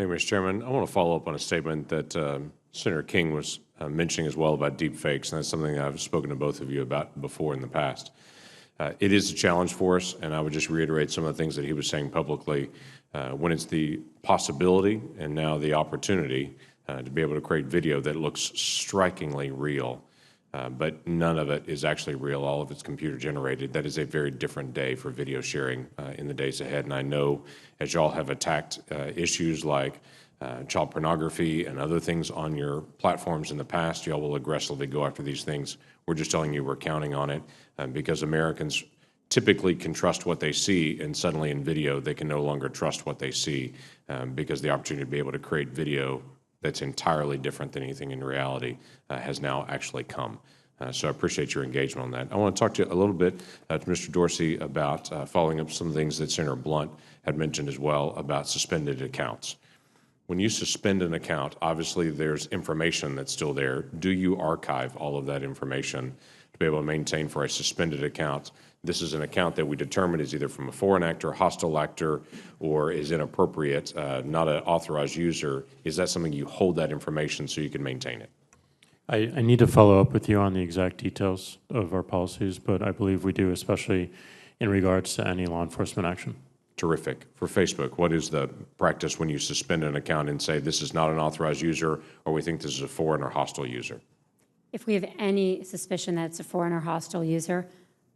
Thank you, Mr. Chairman. I want to follow up on a statement that Senator King was mentioning as well about deep fakes, and that's something I've spoken to both of you about before in the past. It is a challenge for us, and I would just reiterate some of the things that he was saying publicly. When it's the possibility and now the opportunity to be able to create video that looks strikingly real, but none of it is actually real. All of it's computer generated. That is a very different day for video sharing in the days ahead. And I know as y'all have attacked issues like child pornography and other things on your platforms in the past, y'all will aggressively go after these things. We're just telling you we're counting on it because Americans typically can trust what they see, and suddenly in video they can no longer trust what they see because the opportunity to be able to create video that's entirely different than anything in reality has now actually come. So I appreciate your engagement on that. I want to talk to you a little bit to Mr. Dorsey about following up some things that Senator Blunt had mentioned as well about suspended accounts. When you suspend an account, obviously there's information that's still there. Do you archive all of that information to be able to maintain for a suspended account? This is an account that we determine is either from a foreign actor, hostile actor, or is inappropriate, not an authorized user. Is that something you hold that information so you can maintain it? I need to follow up with you on the exact details of our policies, but I believe we do, especially in regards to any law enforcement action. Terrific. For Facebook, what is the practice when you suspend an account and say this is not an authorized user, or we think this is a foreign or hostile user? If we have any suspicion that it's a foreign or hostile user,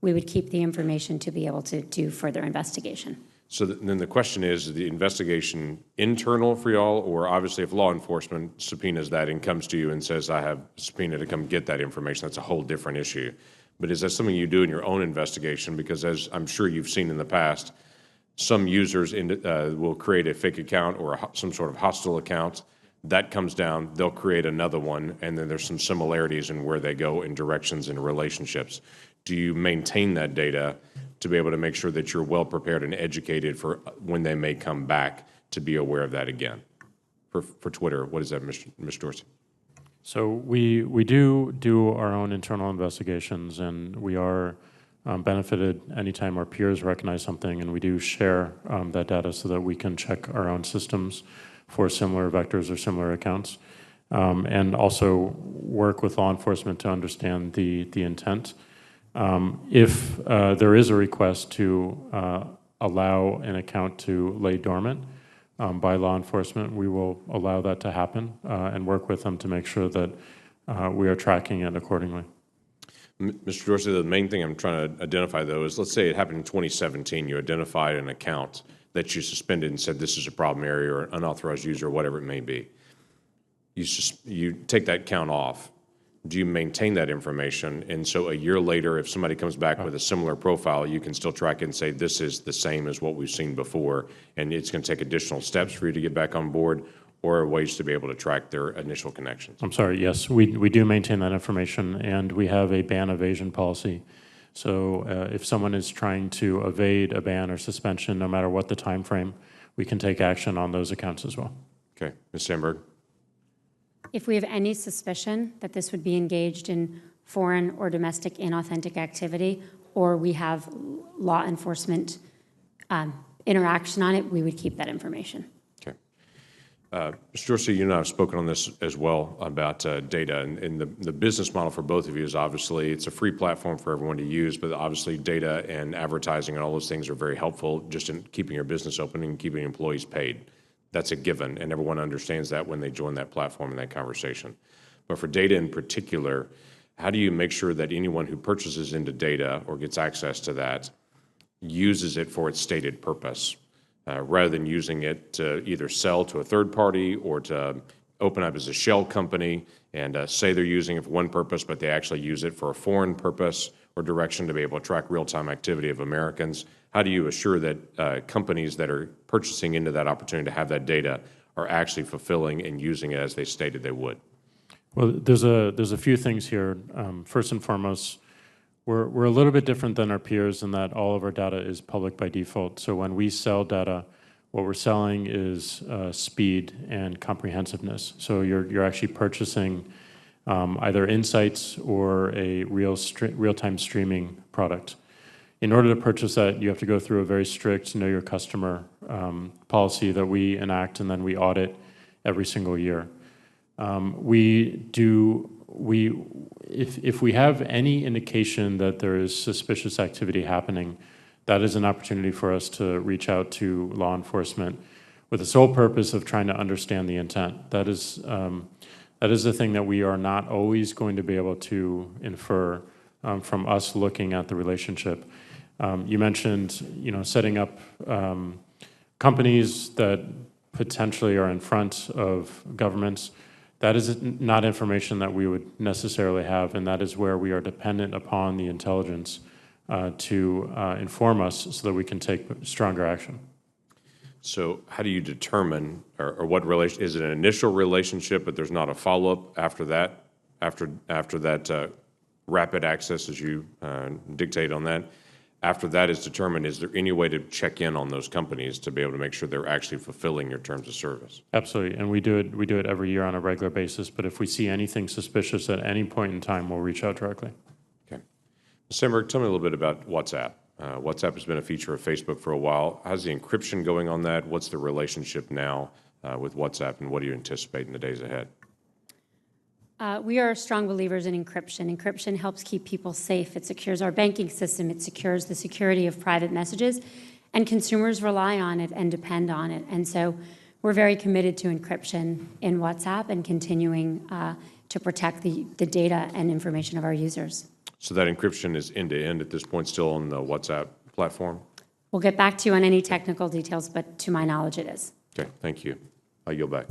we would keep the information to be able to do further investigation. So then the question is the investigation internal for y'all, or obviously if law enforcement subpoenas that and comes to you and says, I have a subpoena to come get that information, that's a whole different issue. But is that something you do in your own investigation? Because as I'm sure you've seen in the past, some users will create a fake account or some sort of hostile account. That comes down, they'll create another one, and then there's some similarities in where they go in directions and relationships. Do you maintain that data to be able to make sure that you're well prepared and educated for when they may come back to be aware of that again? For Twitter, what is that, Mr. Dorsey? So we do our own internal investigations, and we are benefited anytime our peers recognize something, and we do share that data so that we can check our own systems for similar vectors or similar accounts, and also work with law enforcement to understand the intent. If there is a request to allow an account to lay dormant by law enforcement, we will allow that to happen and work with them to make sure that we are tracking it accordingly. Mr. Dorsey, the main thing I'm trying to identify, though, is let's say it happened in 2017. You identified an account that you suspended and said this is a problem area or unauthorized user or whatever it may be. You take that account off. Do you maintain that information? And so a year later, if somebody comes back with a similar profile, you can still track it and say this is the same as what we've seen before, and it's going to take additional steps for you to get back on board, or ways to be able to track their initial connections? I'm sorry, yes, we do maintain that information, and we have a ban evasion policy. So if someone is trying to evade a ban or suspension, no matter what the time frame, we can take action on those accounts as well. Okay, Ms. Sandberg. If we have any suspicion that this would be engaged in foreign or domestic inauthentic activity, or we have law enforcement interaction on it, we would keep that information. Okay. Mr. Dorsey, you and I have spoken on this as well about data, and the business model for both of you is obviously it's a free platform for everyone to use, but obviously data and advertising and all those things are very helpful just in keeping your business open and keeping employees paid. That's a given, and everyone understands that when they join that platform and that conversation. But for data in particular, how do you make sure that anyone who purchases into data or gets access to that uses it for its stated purpose, rather than using it to either sell to a third party or to open up as a shell company and say they're using it for one purpose, but they actually use it for a foreign purpose or direction to be able to track real-time activity of Americans? How do you assure that companies that are purchasing into that opportunity to have that data are actually fulfilling and using it as they stated they would? Well, there's a few things here. First and foremost, we're a little bit different than our peers in that all of our data is public by default. So when we sell data, what we're selling is speed and comprehensiveness. So you're actually purchasing either insights or a real-time streaming product. In order to purchase that, you have to go through a very strict know your customer policy that we enact and then we audit every single year. If we have any indication that there is suspicious activity happening, that is an opportunity for us to reach out to law enforcement with the sole purpose of trying to understand the intent. That is the thing that we are not always going to be able to infer from us looking at the relationship. You mentioned, setting up companies that potentially are in front of governments. That is not information that we would necessarily have, and that is where we are dependent upon the intelligence to inform us so that we can take stronger action. So how do you determine, or what relation, is it an initial relationship, but there's not a follow-up after that, after that rapid access, as you dictate on that? After that is determined, is there any way to check in on those companies to be able to make sure they're actually fulfilling your terms of service? Absolutely, and we do it every year on a regular basis, but if we see anything suspicious at any point in time, we'll reach out directly. Okay. Ms. Semberg, tell me a little bit about WhatsApp. WhatsApp has been a feature of Facebook for a while. How's the encryption going on that? What's the relationship now with WhatsApp, and what do you anticipate in the days ahead? We are strong believers in encryption. Encryption helps keep people safe. It secures our banking system. It secures the security of private messages, and consumers rely on it and depend on it. And so we're very committed to encryption in WhatsApp and continuing to protect the data and information of our users. So that encryption is end-to-end at this point, still on the WhatsApp platform? We'll get back to you on any technical details, but to my knowledge, it is. Okay, thank you. I yield back.